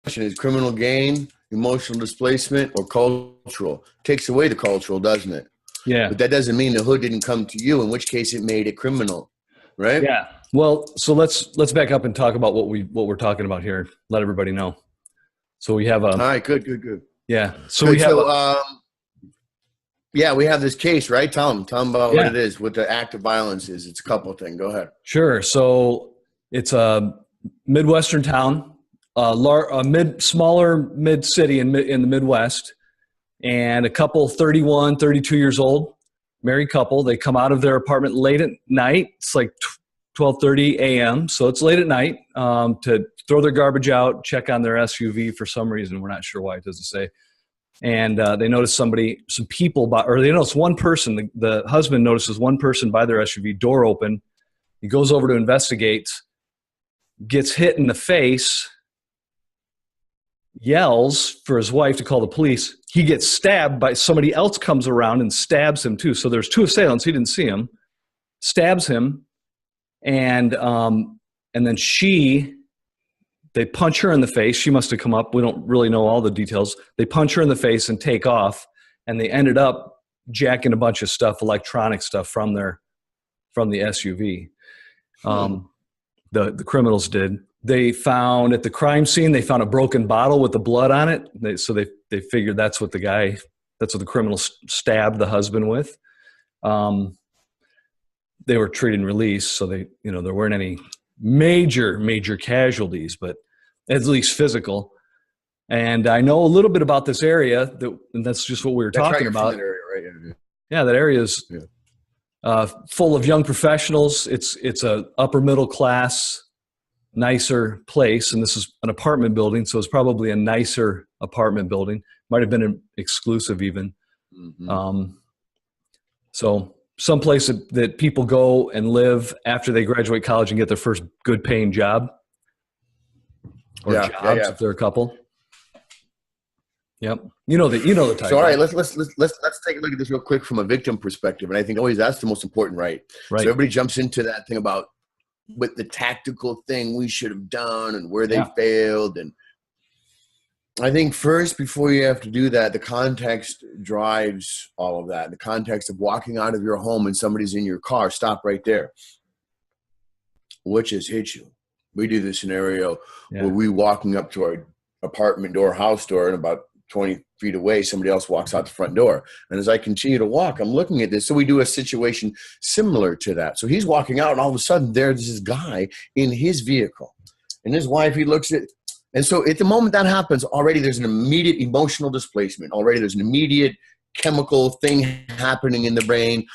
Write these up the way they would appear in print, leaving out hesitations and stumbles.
is criminal gain, emotional displacement, or cultural. Takes away the cultural, doesn't it? Yeah. But that doesn't mean the hood didn't come to you, in which case it made it criminal, right? Yeah. Well, so let's back up and talk about what we're talking about here. Let everybody know. So we have All right, good. Yeah. So good. we have yeah, we have this case, right? Tell them about what it is, what the act of violence is. It's a couple of things. Go ahead. Sure. So it's a Midwestern town, smaller mid city in the Midwest, and a couple 31, 32 years old, married couple. They come out of their apartment late at night. It's like 12:30 a.m. So it's late at night to throw their garbage out, check on their SUV for some reason. We're not sure why, it doesn't say. And they notice some people, or they notice one person. The husband notices one person by their SUV, door open. He goes over to investigate, gets hit in the face, yells for his wife to call the police. He gets stabbed by somebody else, comes around and stabs him too. So there's two assailants. He didn't see him. Stabs him, and then they punch her in the face. She must have come up. We don't really know all the details. They punch her in the face and take off, and they ended up jacking a bunch of stuff, electronic stuff from the SUV. The criminals did. They found at the crime scene, they found a broken bottle with the blood on it. So they figured that's what the criminal stabbed the husband with. They were treated and released, so there weren't any major casualties, but at least physical. And I know a little bit about this area, and that's just what we were talking about. That area, right? Yeah, that area is full of young professionals. It's a upper middle class, nicer place, and this is an apartment building, so it's probably a nicer apartment building. Might have been an exclusive even. Mm-hmm. So someplace that people go and live after they graduate college and get their first good paying job. Or jobs if they're a couple. Yep. You know the type. So all right, let's take a look at this real quick from a victim perspective. And I think always that's the most important, right? Right. So everybody jumps into that thing about with the tactical thing we should have done and where they failed. And I think first, before you have to do that, the context drives all of that. The context of walking out of your home and somebody's in your car, stop right there. What just hit you? We do this scenario where we walking up to our apartment door, house door, and about 20 feet away, somebody else walks out the front door. And as I continue to walk, I'm looking at this. So we do a situation similar to that. So he's walking out, and all of a sudden there's this guy in his vehicle. And his wife, he looks at, and so at the moment that happens, already there's an immediate emotional displacement. Already there's an immediate chemical thing happening in the brain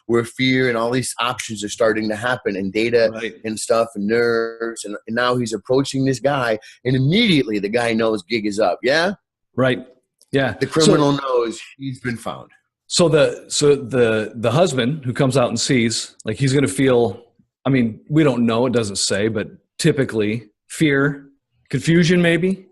where fear and all these options are starting to happen, and data and stuff and nerves. And now he's approaching this guy, and immediately the guy knows gig is up. Yeah? Right. Yeah. The criminal knows he's been found. So the husband who comes out and sees, like, he's going to feel, I mean, we don't know, it doesn't say, but typically fear, confusion maybe.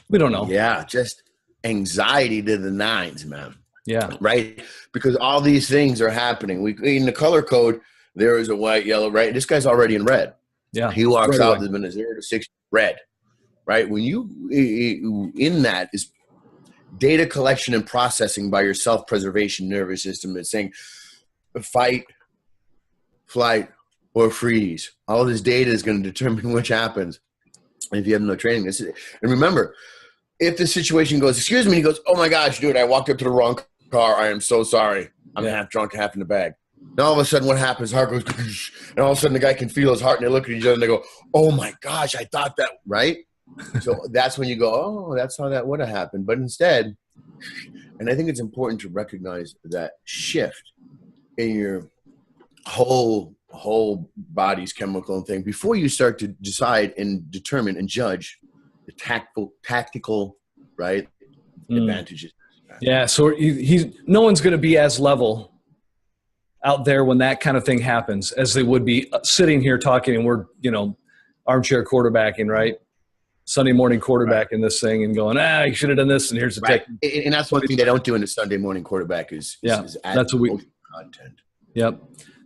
We don't know. Yeah, just anxiety to the nines, man. Yeah. Right? Because all these things are happening. In the color code, there is a white, yellow, right? This guy's already in red. Yeah. He walks out, there's been a 0 to 6 red. Right? When you, in that is data collection and processing by your self-preservation nervous system that's saying fight, flight, or freeze. All of this data is going to determine which happens. And if you have no training, and remember, if the situation goes, excuse me, he goes, oh my gosh, dude, I walked up to the wrong car. I am so sorry. I'm half drunk, half in the bag. Now all of a sudden what happens? Heart goes, and all of a sudden the guy can feel his heart, and they look at each other and they go, oh my gosh, I thought that, right? So that's when you go, oh, that's how that would have happened. But instead, and I think it's important to recognize that shift in your whole body's chemical thing before you start to decide and determine and judge the tactical, right, advantages. Yeah, so no one's going to be as level out there when that kind of thing happens as they would be sitting here talking, and we're, armchair quarterbacking, right? Sunday morning quarterback in this thing and going, you should have done this, and here's the tech. And that's one thing they don't do in the Sunday morning quarterback is that's what we content. Yep,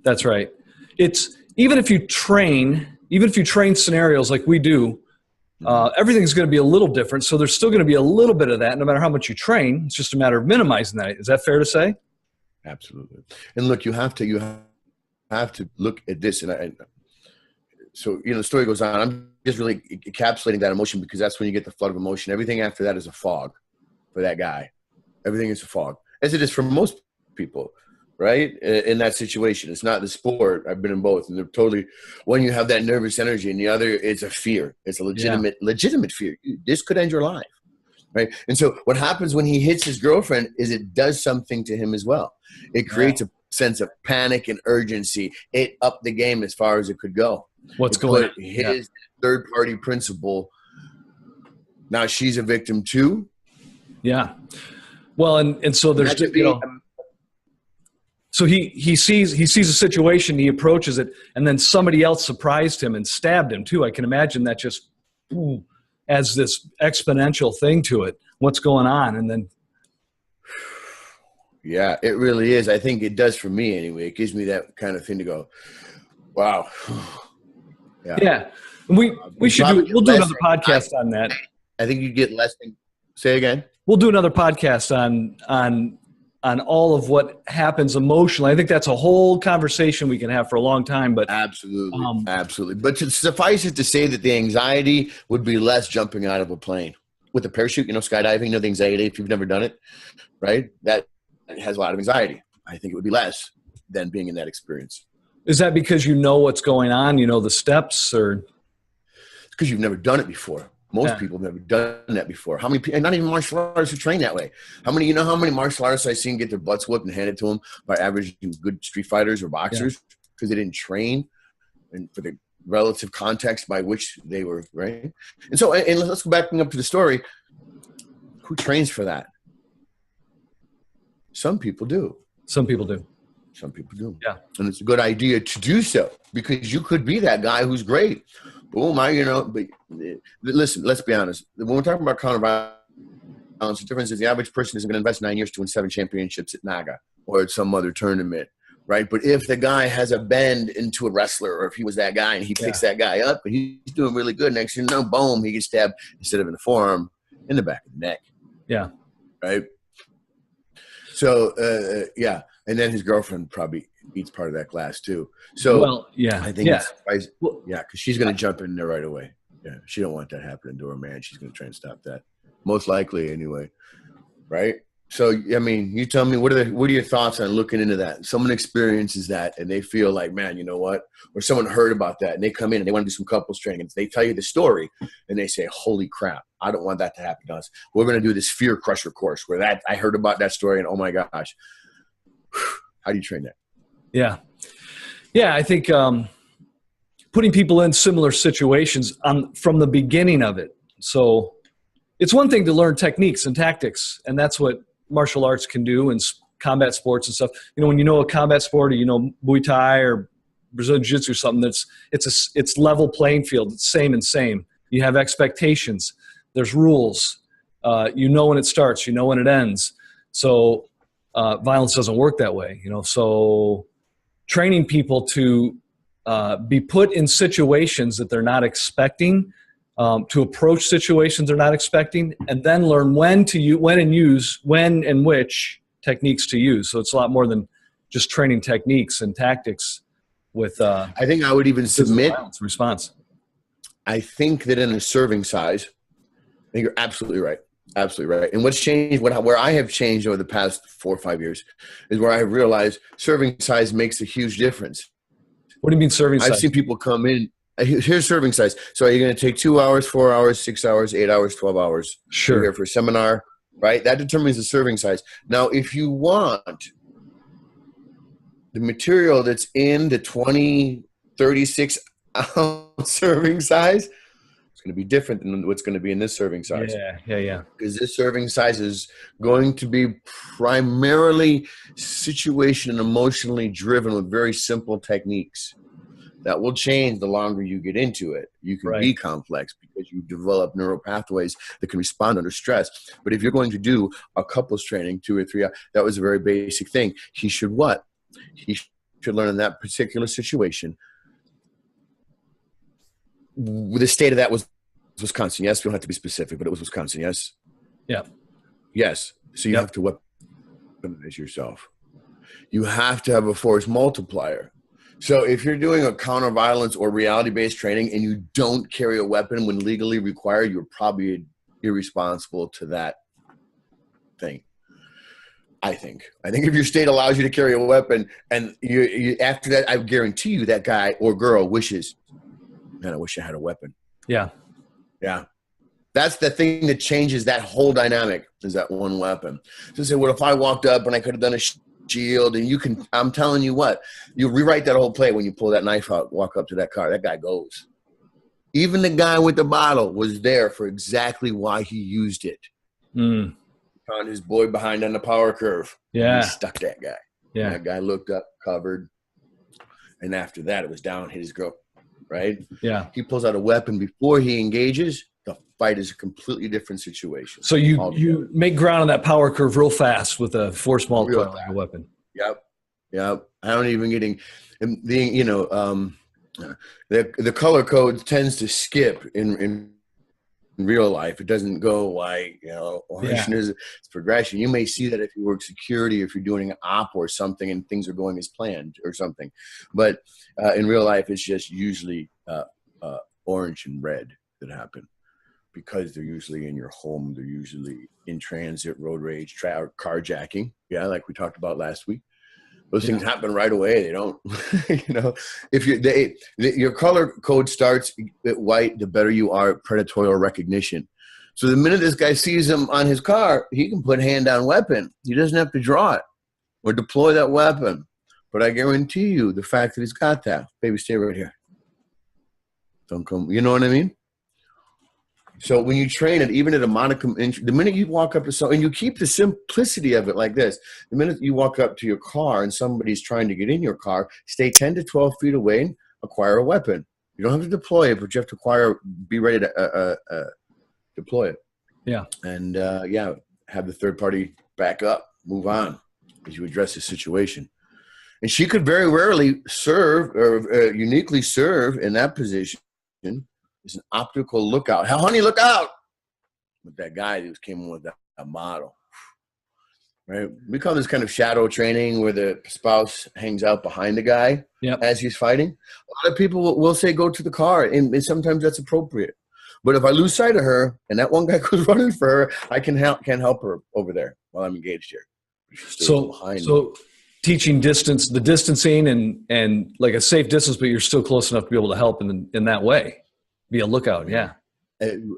that's right. It's even if you train scenarios like we do, everything's going to be a little different. So there's still going to be a little bit of that no matter how much you train. It's just a matter of minimizing that. Is that fair to say? Absolutely. And look, you have to look at this. And so, the story goes on. I'm just really encapsulating that emotion because that's when you get the flood of emotion. Everything after that is a fog for that guy. Everything is a fog, as it is for most people, right? In that situation. It's not the sport. I've been in both. And they're totally, one, you have that nervous energy, and the other, it's a fear. It's a legitimate fear. This could end your life, right? And so what happens when he hits his girlfriend is it does something to him as well. It creates a sense of panic and urgency. It upped the game as far as it could go. What's going on? His third-party principle. Now she's a victim too. Yeah. Well, and so there's, so he sees a situation, he approaches it, and then somebody else surprised him and stabbed him too. I can imagine that just adds this exponential thing to it. What's going on? And then, yeah, it really is. I think it does for me anyway. It gives me that kind of thing to go, wow. Yeah. We'll do another podcast on that. I think you get less than, say again. We'll do another podcast on all of what happens emotionally. I think that's a whole conversation we can have for a long time. But absolutely. But to suffice it to say that the anxiety would be less jumping out of a plane with a parachute. Skydiving. The anxiety if you've never done it, right? That has a lot of anxiety. I think it would be less than being in that experience. Is that because you know what's going on? You know the steps, or it's because you've never done it before. Most people have never done that before. How many people, and not even martial artists who train that way. How many martial artists I've seen get their butts whooped and handed to them by average good street fighters or boxers because they didn't train and for the relative context by which they were, right? And so, and let's go back up to the story. Who trains for that? Some people do. Some people do. Some people do. Yeah. And it's a good idea to do so because you could be that guy who's great. Boom, but listen, let's be honest. When we're talking about counterviolence, the difference is the average person isn't going to invest 9 years to win 7 championships at NAGA or at some other tournament, right? But if the guy has a bend into a wrestler, or if he was that guy and he picks that guy up and he's doing really good, next thing you know, boom, he gets stabbed instead of in the forearm, in the back of the neck. Yeah. Right? So, and then his girlfriend probably eats part of that glass too. So, I think because she's going to jump in there right away. Yeah, she don't want that happening to her, man. She's going to try and stop that, most likely anyway, right? So, I mean, you tell me, what are your thoughts on looking into that? Someone experiences that and they feel like, man, you know what? Or someone heard about that and they come in and they want to do some couples training and they tell you the story and they say, holy crap, I don't want that to happen to us. We're going to do this fear crusher course where I heard about that story and oh my gosh, how do you train that? Yeah. Yeah, I think putting people in similar situations from the beginning of it. So it's one thing to learn techniques and tactics, and that's what martial arts can do and combat sports and stuff. When you know a combat sport or Muay Thai or Brazilian Jiu-Jitsu or something, it's level playing field. It's same and same. You have expectations. There's rules. You know when it starts. You know when it ends. So violence doesn't work that way. So training people to be put in situations that they're not expecting, to approach situations they're not expecting, and then learn when and which techniques to use. So it's a lot more than just training techniques and tactics with I think I would even submit response. I think that in a serving size, I think you're absolutely right. Absolutely right. And what's changed, where I have changed over the past 4 or 5 years, is where I have realized serving size makes a huge difference. What do you mean serving size? I've seen people come in. Here's serving size. So are you going to take 2 hours, 4 hours, 6 hours, 8 hours, 12 hours? Sure. You're here for a seminar, right? That determines the serving size. Now, if you want the material that's in the 20, 36 ounce serving size, going to be different than what's going to be in this serving size. Yeah. Because this serving size is going to be primarily situation and emotionally driven with very simple techniques that will change the longer you get into it. You can be complex because you develop neural pathways that can respond under stress. But if you're going to do a couples training 2 or 3 hours, that was a very basic thing. He should what? He should learn in that particular situation the state of that was Wisconsin. Yes, we don't have to be specific, but it was Wisconsin. Yes. Yeah. Yes. So you have to weaponize yourself. You have to have a force multiplier. So if you're doing a counter violence or reality-based training and you don't carry a weapon when legally required, you're probably irresponsible to that thing. I think if your state allows you to carry a weapon and you after that, I guarantee you that guy or girl wishes, man, I wish I had a weapon. Yeah. Yeah. That's the thing that changes that whole dynamic is that one weapon. So say, well, if I walked up and I could have done a shield and you can, I'm telling you what, you rewrite that whole play when you pull that knife out, walk up to that car, that guy goes. Even the guy with the bottle was there for exactly why he used it. Mm. Found his boy behind on the power curve. Yeah. He stuck that guy. Yeah. And that guy looked up, covered. And after that, it was down, hit his girl. Right? Yeah. He pulls out a weapon before he engages. The fight is a completely different situation. So you make ground on that power curve real fast with a force multiplier like a weapon. Yep. Yep. I don't even getting the the color code tends to skip in real life. It doesn't go like, orange is it's progression. You may see that if you work security, if you're doing an op or something and things are going as planned or something. But in real life, it's just usually orange and red that happen because they're usually in your home. They're usually in transit, road rage, carjacking. Yeah, like we talked about last week. Those things happen right away. They don't, if your color code starts at white, the better you are at predatorial recognition. So the minute this guy sees him on his car, he can put hand on weapon. He doesn't have to draw it or deploy that weapon. But I guarantee you the fact that he's got that, baby, stay right here. Don't come, you know what I mean? So when you train it, even at a modicum inch, the minute you walk up to someone, and you keep the simplicity of it like this, the minute you walk up to your car and somebody's trying to get in your car, stay 10 to 12 feet away and acquire a weapon. You don't have to deploy it, but you have to be ready to deploy it. Yeah. And, have the third party back up, move on as you address the situation. And she could very rarely serve or uniquely serve in that position. It's an optical lookout. Hell, honey, look out! With that guy who came in with that model. Right? We call this kind of shadow training where the spouse hangs out behind the guy as he's fighting. A lot of people will say go to the car, and sometimes that's appropriate. But if I lose sight of her and that one guy goes running for her, I can't help her over there while I'm engaged here. So teaching the distancing and like a safe distance, but you're still close enough to be able to help in that way. Be a lookout, yeah. And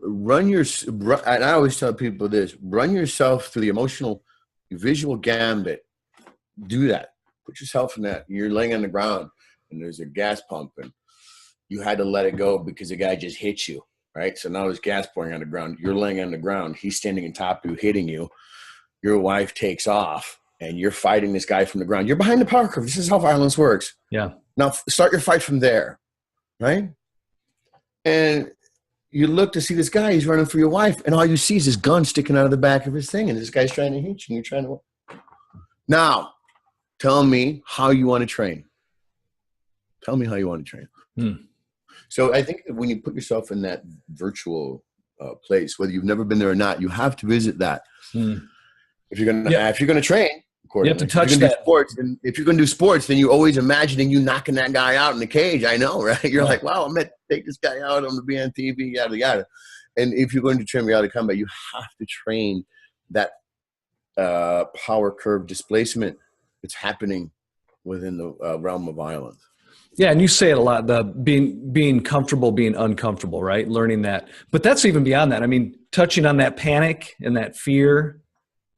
I always tell people this, run yourself through the emotional, visual gambit. Do that. Put yourself in that. You're laying on the ground and there's a gas pump and you had to let it go because the guy just hit you, right? So now there's gas pouring on the ground. You're laying on the ground. He's standing on top of you, hitting you. Your wife takes off and you're fighting this guy from the ground. You're behind the power curve. This is how violence works. Yeah. Now start your fight from there, right? And you look to see this guy, he's running for your wife, and all you see is his gun sticking out of the back of his thing, and this guy's trying to hit you, and you're trying to... Now, tell me how you want to train. Tell me how you want to train. So I think that when you put yourself in that virtual place, whether you've never been there or not, you have to visit that. If you're going to train, you have to touch that. If you're going to do sports, then you're always imagining you knocking that guy out in the cage. I know, right? You're like, wow, I'm going to take this guy out. I'm going to be on TV, yada, yada. And if you're going to train reality combat, you have to train that power curve displacement that's happening within the realm of violence. Yeah, and you say it a lot, the being comfortable, being uncomfortable, right? Learning that. But that's even beyond that. I mean, touching on that panic and that fear,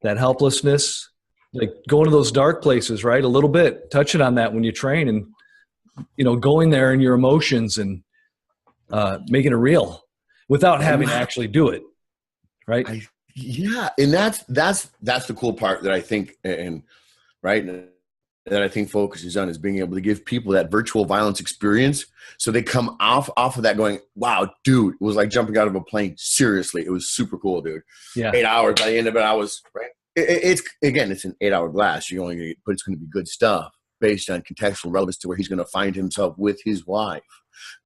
that helplessness, like going to those dark places, right? A little bit, touching on that when you train and, going there in your emotions and making it real without having to actually do it, right? And that's the cool part that I think, that I think focuses on is being able to give people that virtual violence experience so they come off of that going, wow, dude, it was like jumping out of a plane. Seriously, it was super cool, dude. Yeah. 8 hours, by the end of it, I was, right? It's an 8-hour blast. You're only but it's going to be good stuff. based on contextual relevance to where he's going to find himself with his wife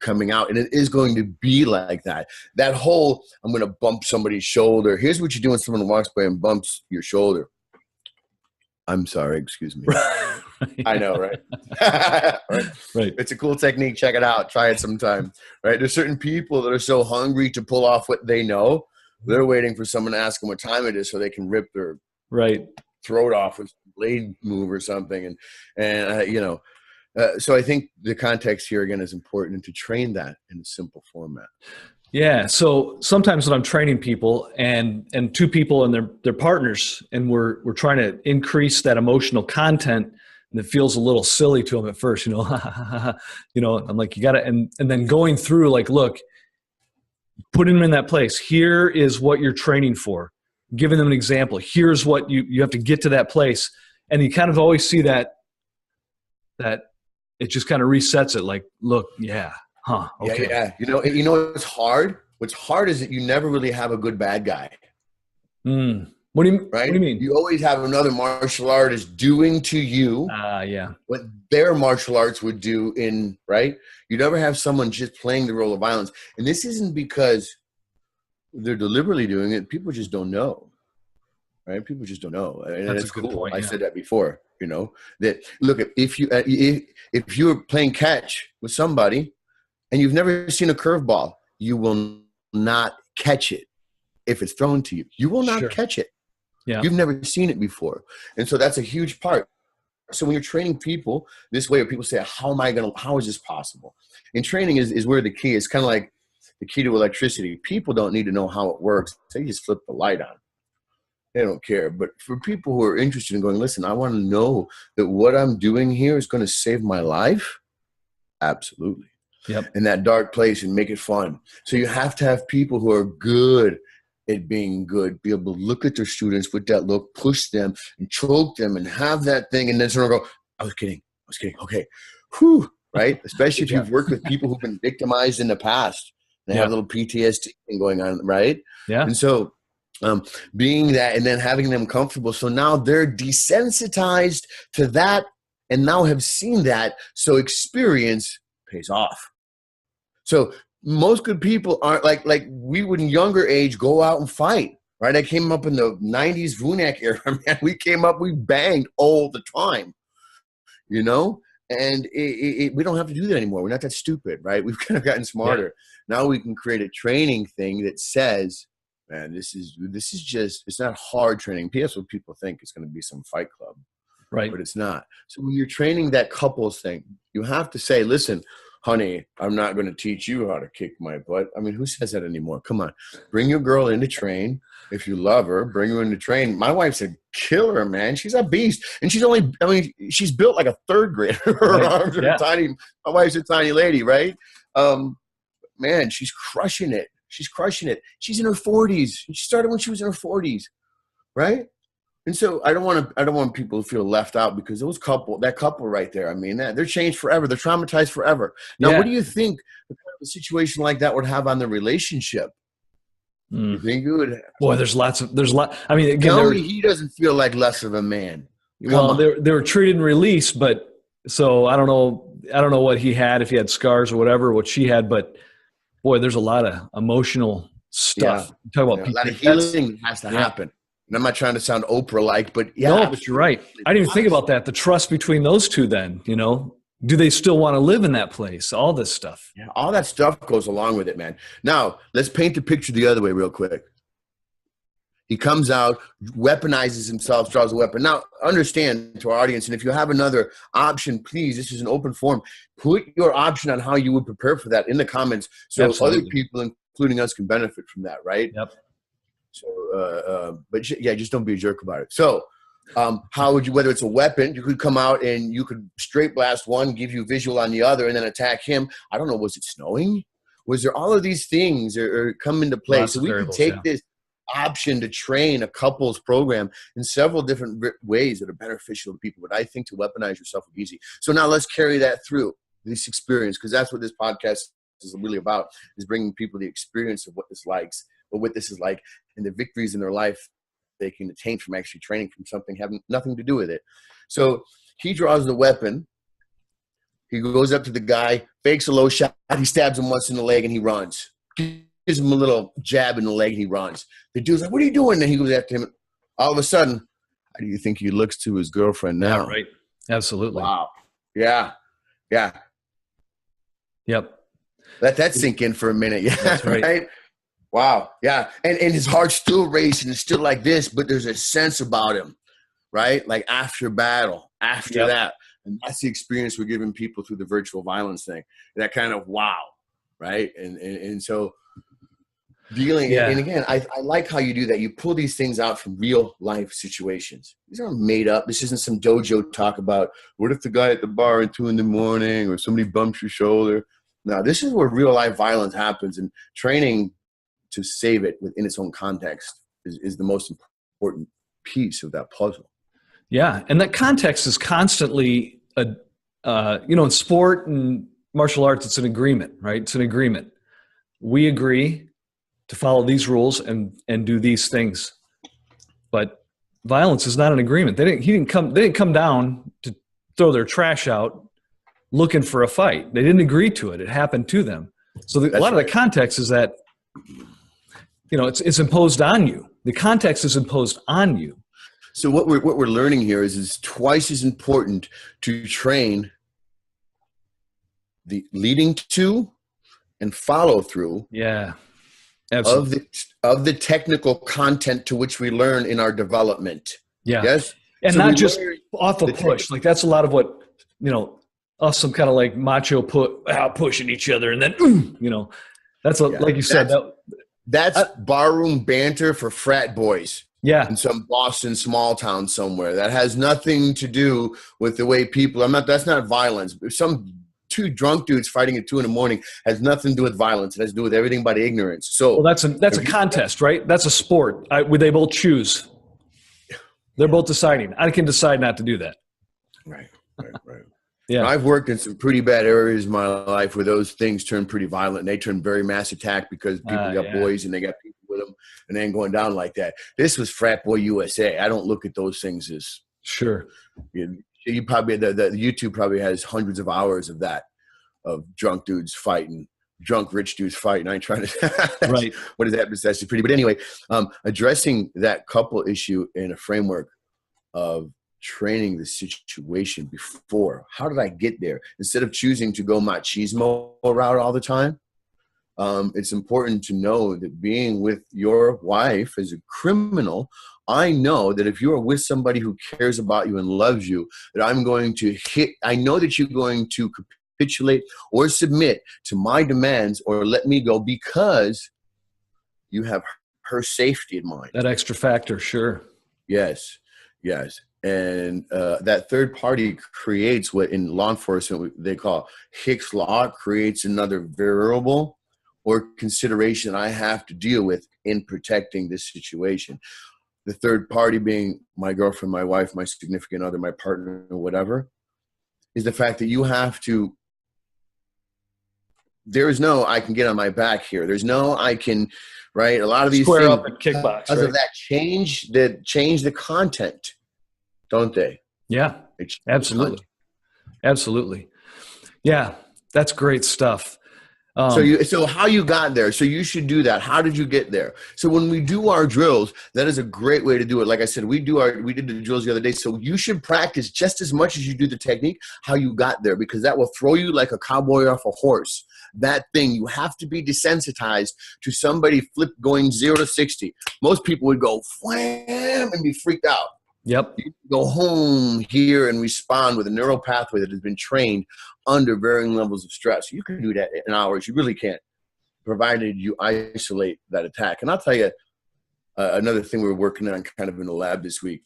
coming out. And it is going to be like that. That whole, I'm going to bump somebody's shoulder. Here's what you do when someone walks by and bumps your shoulder. I'm sorry, excuse me. I know, right? Right? It's a cool technique. Check it out. Try it sometime, right? There's certain people that are so hungry to pull off what they know. They're waiting for someone to ask them what time it is so they can rip their throat off with a blade move or something. So I think the context here, again, is important to train that in a simple format. Yeah. So sometimes when I'm training people and two people and their partners, and we're trying to increase that emotional content, and it feels a little silly to them at first, I'm like, you gotta, and then going through like, look, putting them in that place. Here is what you're training for. Giving them an example. Here's what you have to get to that place. And you kind of always see that it just kind of resets it. Like, look, yeah. Huh. Okay. Yeah. What's hard? What's hard is that you never really have a good bad guy. What do you mean? You always have another martial artist doing to you what their martial arts would do right? You never have someone just playing the role of violence. And this isn't because they're deliberately doing it. People just don't know. Right? People just don't know. And that's a good point. I said that before, that look, if you're playing catch with somebody, and you've never seen a curveball, you will not catch it if it's thrown to you. You will not catch it. Yeah. You've never seen it before. And so that's a huge part. So when you're training people this way, or people say, how is this possible? And training is where the key is, kind of like the key to electricity. People don't need to know how it works. They just flip the light on. They don't care. But for people who are interested in going, listen, I want to know that what I'm doing here is going to save my life. Absolutely. Yep. In that dark place and make it fun. So you have to have people who are good at being good, be able to look at their students with that look, push them and choke them and have that thing. And then someone go, I was kidding. Okay. Whew. Right. Especially if you've worked with people who've been victimized in the past. They have a little PTSD thing going on. Right. Yeah. And so being that and then having them comfortable. So now they're desensitized to that and now have seen that. So experience pays off. So most good people aren't like we would in younger age go out and fight, right? I came up in the 90s VUNAC era, man. We banged all the time, and we don't have to do that anymore. We're not that stupid, right? We've kind of gotten smarter. Yeah. Now we can create a training thing that says, man, this is just, it's not hard training. That's what people think it's going to be some fight club. Right. But it's not. So when you're training that couples thing, you have to say, listen, honey, I'm not going to teach you how to kick my butt. I mean, who says that anymore? Come on. Bring your girl in to train. If you love her, bring her in to train. My wife's a killer, man. She's a beast. And she's built like a third grader. Her arms are tiny. My wife's a tiny lady, right? Man, she's crushing it. She's in her 40s. She started when she was in her 40s, right? And so I don't want people to feel left out because that couple right there, I mean, they're changed forever. They're traumatized forever. Now, what do you think a situation like that would have on the relationship? You think it would? Boy, there's lots. I mean, again, tell me he doesn't feel like less of a man. Well, they were treated and released, but so I don't know what he had, if he had scars or whatever, what she had, but boy, there's a lot of emotional stuff. Yeah. Talk about a lot of healing has to happen. And I'm not trying to sound Oprah-like, but but you're right. I didn't even think about that. The trust between those two then, do they still want to live in that place? All this stuff. Yeah, all that stuff goes along with it, man. Now, let's paint the picture the other way real quick. He comes out, weaponizes himself, draws a weapon. Now, understand to our audience, and if you have another option, please, this is an open forum. Put your option on how you would prepare for that in the comments so other people, including us, can benefit from that, right? Yep. So, just don't be a jerk about it. So, how would you, whether it's a weapon, you could come out and you could straight blast one, give you visual on the other, and then attack him. I don't know. Was it snowing? Was there all of these things or come into play? So we can take this option to train a couples program in several different ways that are beneficial to people. But I think to weaponize yourself would be easy. So now let's carry that through this experience, because that's what this podcast is really about, is bringing people the experience of what this is like and the victories in their life they can attain from actually training from something having nothing to do with it. So he draws the weapon, He goes up to the guy, fakes a low shot. He stabs him once in the leg and he runs. Gives him a little jab in the leg and he runs. The dude's like, what are you doing? And he goes after him. All of a sudden, how do you think he looks to his girlfriend now? Yeah, right. Absolutely. Wow. Yeah. Yeah. Yep. Let that sink in for a minute. Yeah. That's right. Right? Wow. Yeah. And his heart's still racing. It's still like this, but there's a sense about him, right? Like after battle, after that. And that's the experience we're giving people through the virtual violence thing. That kind of wow. Right. And so dealing, and again, I like how you do that. You pull these things out from real life situations. These aren't made up. This isn't some dojo talk about what if the guy at the bar at 2 a.m. or somebody bumps your shoulder. No, this is where real life violence happens, and training to save it within its own context is the most important piece of that puzzle. Yeah. And that context is constantly, in sport and martial arts, it's an agreement, right? It's an agreement. We agree to follow these rules and do these things. But violence is not an agreement. They didn't come down to throw their trash out looking for a fight. They didn't agree to it. It happened to them. So a lot of the context is that, it's imposed on you. The context is imposed on you. So what we're learning here is twice as important to train the leading to and follow through. Yeah. Absolutely. Of the technical content to which we learn in our development. Yeah. Yes. And so not just off a push. Like that's a lot of what, us some kind of like macho pushing each other. And then, that's like you said, that's barroom banter for frat boys. Yeah. In some Boston small town somewhere. That has nothing to do with the way people, that's not violence. Some two drunk dudes fighting at 2 a.m. has nothing to do with violence. It has to do with everything but ignorance. So that's a contest, right? That's a sport. Would they both choose? They're both deciding. I can decide not to do that. Right. Yeah. I've worked in some pretty bad areas in my life where those things turn pretty violent and they turn very mass attack because people got boys and they got people with them and they ain't going down like that. This was Frat Boy USA. I don't look at those things as sure. You probably the YouTube probably has hundreds of hours of that, of drunk dudes fighting, drunk rich dudes fighting. I ain't trying to right. What is that? That's pretty. But anyway, addressing that couple issue in a framework of training the situation before. How did I get there? Instead of choosing to go machismo route all the time, it's important to know that being with your wife as a criminal, I know that if you are with somebody who cares about you and loves you, that I know that you're going to capitulate or submit to my demands or let me go because you have her safety in mind. That extra factor, sure. Yes. And that third party creates what in law enforcement they call Hick's Law, creates another variable or consideration I have to deal with in protecting this situation. The third party being my girlfriend, my wife, my significant other, my partner, or whatever, is the fact that you have to, there is no, I can get on my back here. There's no, I can, right? A lot of these square things, up and kickbox, because of that change the content, don't they? Yeah, absolutely. Absolutely. Yeah, that's great stuff. So how you got there. So you should do that. How did you get there? So when we do our drills, that is a great way to do it. Like I said, we did the drills the other day. So you should practice just as much as you do the technique, how you got there, because that will throw you like a cowboy off a horse. That thing, you have to be desensitized to somebody going 0 to 60. Most people would go wham and be freaked out. Yep. You go home here and respond with a neural pathway that has been trained under varying levels of stress. You can do that in hours. You really can't, provided you isolate that attack. And I'll tell you another thing we were working on kind of in the lab this week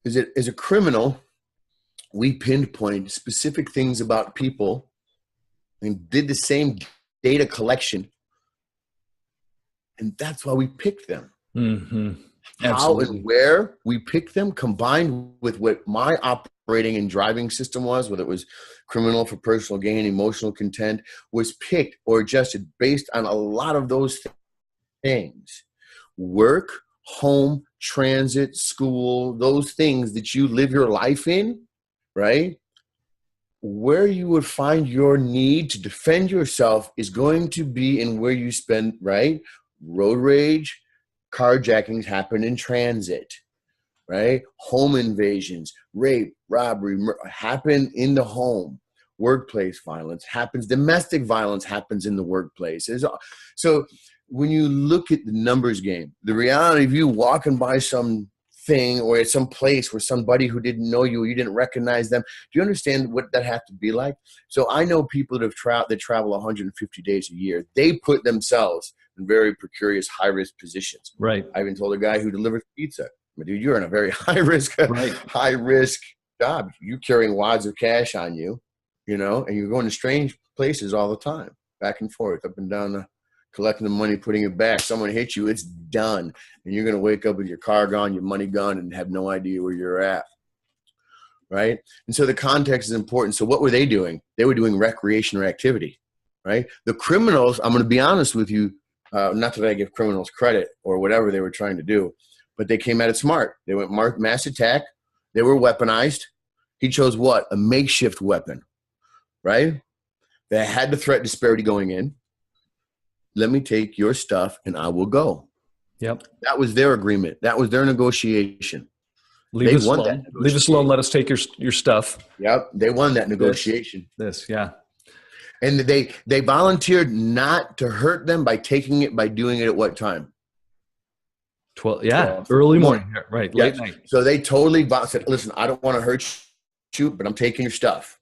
is that as a criminal, we pinpoint specific things about people and did the same data collection. And that's why we picked them. Mm-hmm. How and where we picked them, combined with what my operating and driving system was, whether it was criminal for personal gain, emotional content, was picked or adjusted based on a lot of those things. Work, home, transit, school, those things that you live your life in, right? where you would find your need to defend yourself is going to be in where you spend, right? Road rage, carjackings happen in transit, right? Home invasions, rape, robbery, happen in the home. Workplace violence happens. Domestic violence happens in the workplace. So when you look at the numbers game, the reality of you walking by some thing or at some place where somebody who didn't know you, you didn't recognize them. Do you understand what that has to be like? So I know people that travel 150 days a year. They put themselves in very precarious, high-risk positions. Right. I even told a guy who delivers pizza, dude, you're in a very high-risk job. You're carrying wads of cash on you, and you're going to strange places all the time, back and forth, up and down collecting the money, putting it back. Someone hits you, it's done. And you're going to wake up with your car gone, your money gone, and have no idea where you're at. Right? And so the context is important. So what were they doing? They were doing recreation or activity. Right? The criminals, I'm going to be honest with you, not that I give criminals credit or whatever they were trying to do, but they came at it smart. They went mass attack. They were weaponized. He chose what? A makeshift weapon. Right? They had the threat disparity going in. Let me take your stuff and I will go. Yep. That was their agreement. That was their negotiation. Leave us alone. Leave us alone. Let us take your stuff. Yep. They won that negotiation. Yeah. And they volunteered not to hurt them by doing it at what time? 12. Early morning. Right. Late night. So they totally said, listen, I don't want to hurt you, but I'm taking your stuff.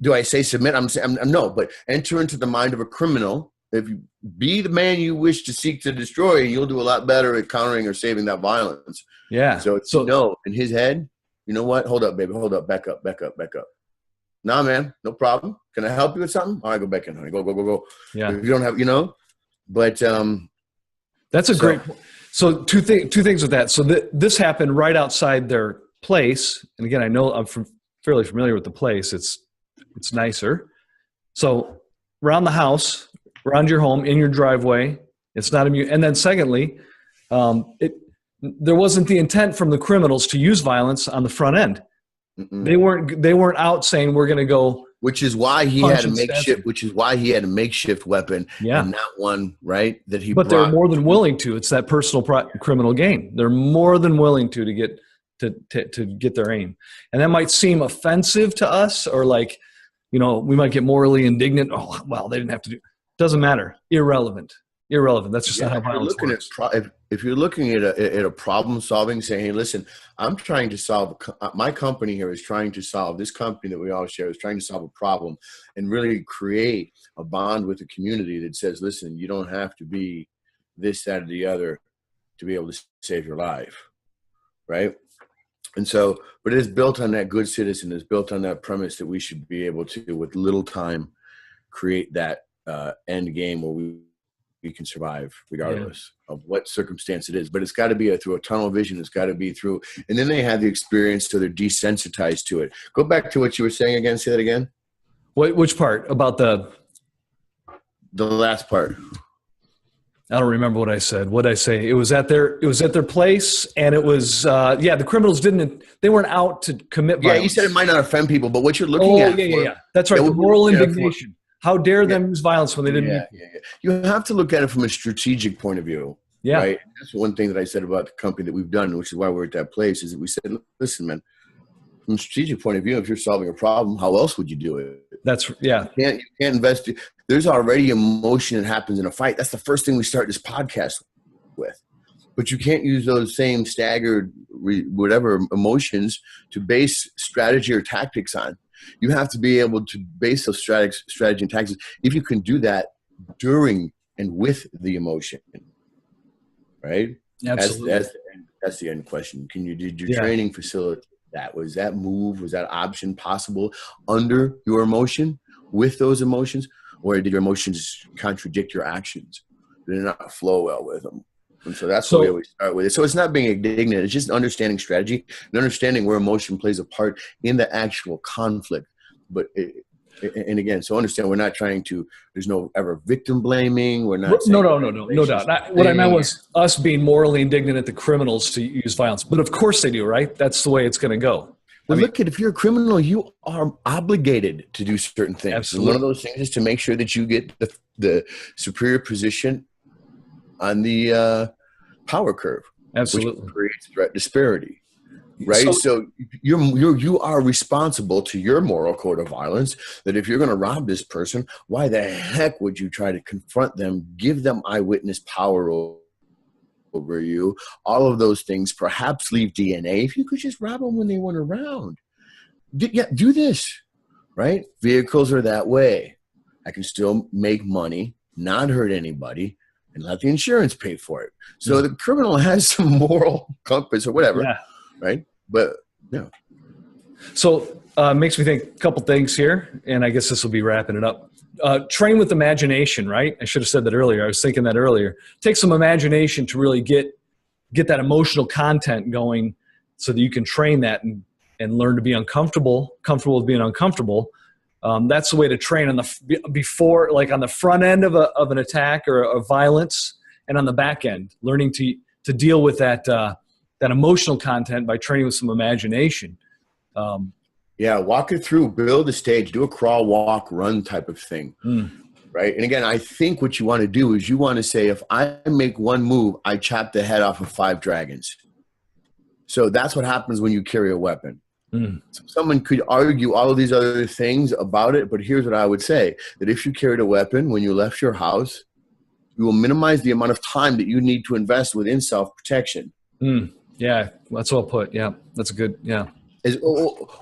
Do I say submit? I'm no, but enter into the mind of a criminal. If you be the man you wish to seek to destroy, you'll do a lot better at countering or saving that violence. Yeah. So no, in his head, you know what? Hold up, baby. Hold up. Back up. Nah, man, no problem. Can I help you with something? All right, go back in, honey. Go. Yeah. If you don't have, but that's a great point. So two things with that. So this happened right outside their place. And again, I know I'm fairly familiar with the place. It's nicer. So around the house, around your home, in your driveway, it's not immune. And then secondly, there wasn't the intent from the criminals to use violence on the front end. Mm-mm. They weren't out saying we're going to go. Which is why he had a makeshift weapon. Yeah. And not one, right? But they're more than willing to. It's that personal criminal gain. They're more than willing to get their aim. And that might seem offensive to us, or like, we might get morally indignant. Oh, well, they didn't have to do. Doesn't matter. Irrelevant. That's just not how violence works. If you're looking at a problem solving, saying, hey, listen, I'm trying to solve, my company here is trying to solve, this company that we all share is trying to solve a problem and really create a bond with the community that says, listen, you don't have to be this, that, or the other to be able to save your life. Right? And so, but it is built on that good citizen. It's built on that premise that we should be able to, with little time, create that end game where we can survive regardless of what circumstance it is. But it's got to be through a tunnel vision. It's got to be through, and then they have the experience, so they're desensitized to it. Go back to what you were saying again. Say that again. Which part about the last part? I don't remember what I said. What did I say? It was at their place, and it was the criminals they weren't out to commit violence. Yeah, you said it might not offend people, but what you're looking at. Yeah. That's right. The moral indignation. How dare them use violence when they didn't? Yeah. You have to look at it from a strategic point of view. Yeah. Right. That's one thing that I said about the company that we've done, which is why we're at that place, is that we said, listen, man, from a strategic point of view, if you're solving a problem, how else would you do it? You can't invest. There's already emotion that happens in a fight. That's the first thing we start this podcast with. But you can't use those same staggered whatever emotions to base strategy or tactics on. You have to be able to base those strategy and tactics. If you can do that during and with the emotion, right? Absolutely. That's the end question. Did your training facilitate that? Was that option possible under your emotion, with those emotions, or did your emotions contradict your actions? Did it not flow well with them? And so that's the way we start with it. So it's not being indignant. It's just understanding strategy and understanding where emotion plays a part in the actual conflict. But and again, so understand we're not trying to. There's no ever victim blaming. We're not. No doubt. What I meant was us being morally indignant at the criminals to use violence. But of course they do, right? That's the way it's going to go. Well, look at, if you're a criminal, you are obligated to do certain things. Absolutely. And one of those things is to make sure that you get the superior position on the power curve. Absolutely. Which creates threat disparity. Right. So you are responsible to your moral code of violence, that if you're going to rob this person, why the heck would you try to confront them, give them eyewitness power over you, all of those things, perhaps leave DNA. If you could just rob them when they weren't around. Do this, right? Vehicles are that way. I can still make money, not hurt anybody, and let the insurance pay for it. So the criminal has some moral compass or whatever, right? But no. So makes me think a couple things here, and I guess this will be wrapping it up. Train with imagination, right? I should have said that earlier. I was thinking that earlier. Take some imagination to really get that emotional content going, so that you can train that and learn to be comfortable with being uncomfortable. That's the way to train on the front end of an attack or a violence, and on the back end, learning to deal with that emotional content by training with some imagination. Yeah, walk it through, build a stage, do a crawl, walk, run type of thing, right? And again, I think what you want to do is you want to say, if I make one move, I chop the head off of 5 dragons. So that's what happens when you carry a weapon. So someone could argue all of these other things about it, but here's what I would say, that if you carried a weapon when you left your house, you will minimize the amount of time that you need to invest within self-protection. Yeah, that's well put. Yeah, that's a good, yeah.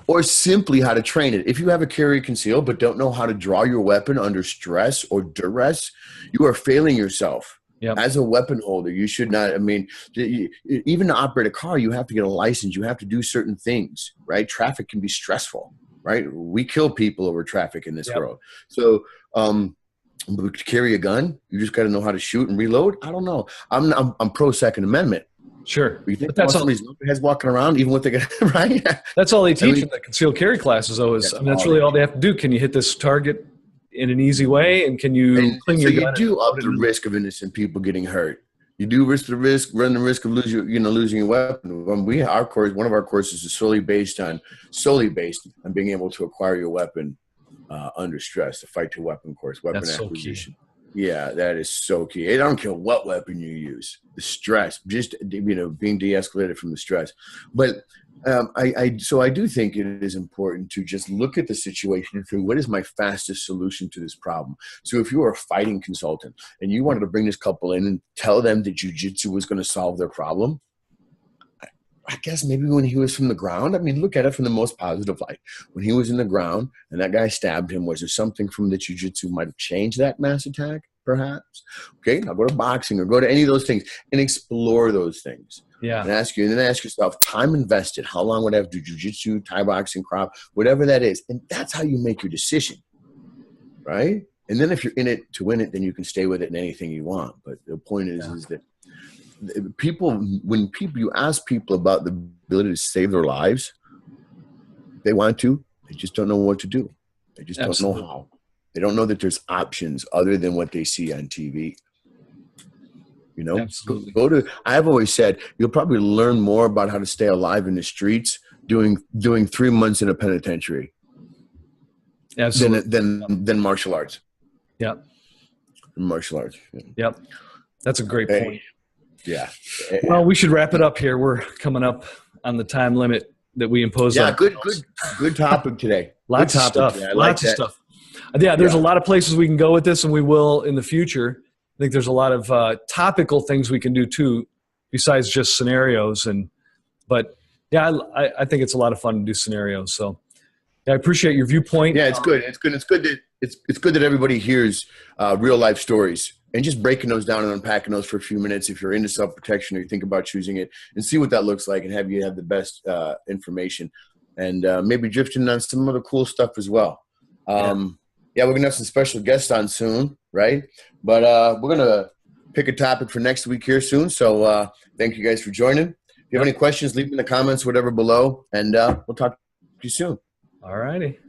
Or simply how to train it. If you have a carry conceal but don't know how to draw your weapon under stress or duress, you are failing yourself. Yep. As a weapon holder, you should not, I mean, even to operate a car, you have to get a license. You have to do certain things, right? Traffic can be stressful, right? We kill people over traffic in this world. So to carry a gun, you just got to know how to shoot and reload. I don't know. I'm pro Second Amendment. Sure. You think but that's all these heads walking around, even with the right? That's all they teach in the concealed carry classes, though. That's really all they have to do. Can you hit this target in an easy way, and can you clean your gun? You do up the risk of innocent people getting hurt. You do run the risk of losing your weapon. One of our courses is solely based on being able to acquire your weapon under stress. The fight to weapon course, weapon acquisition. So yeah, that is so key. I don't care what weapon you use. The stress, just being de-escalated from the stress. But I do think it is important to just look at the situation and think, what is my fastest solution to this problem? So if you are a fighting consultant and you wanted to bring this couple in and tell them that jiu-jitsu was going to solve their problem, I guess maybe when he was from the ground, I mean, look at it from the most positive light. When he was in the ground and that guy stabbed him, was there something from the jiu-jitsu might have changed that mass attack, perhaps? Okay, now go to boxing or go to any of those things and explore those things. Yeah. And ask yourself, time invested, how long would I have to do jiu-jitsu, Thai boxing, crop, whatever that is. And that's how you make your decision, right? And then if you're in it to win it, then you can stay with it in anything you want. But the point is that when you ask people about the ability to save their lives, they want to, they just don't know what to do. They just don't know how. They don't know that there's options other than what they see on TV. I've always said, you'll probably learn more about how to stay alive in the streets doing 3 months in a penitentiary than martial arts. Yep. Martial arts. Yep. That's a great point. Yeah. Well, we should wrap it up here. We're coming up on the time limit that we impose on. Good topic today. Lots of stuff. Lots of stuff. Yeah, there's a lot of places we can go with this, and we will in the future. I think there's a lot of topical things we can do too, besides just scenarios. But yeah, I think it's a lot of fun to do scenarios. So yeah, I appreciate your viewpoint. Yeah, it's good. It's good that everybody hears real life stories and just breaking those down and unpacking those for a few minutes. If you're into self-protection or you think about choosing it, and see what that looks like, and have the best information, and maybe drifting on some other cool stuff as well. Yeah, we're gonna have some special guests on soon, right? But we're gonna pick a topic for next week here soon. So thank you guys for joining. If you have any questions, leave them in the comments, whatever below, and we'll talk to you soon. All righty.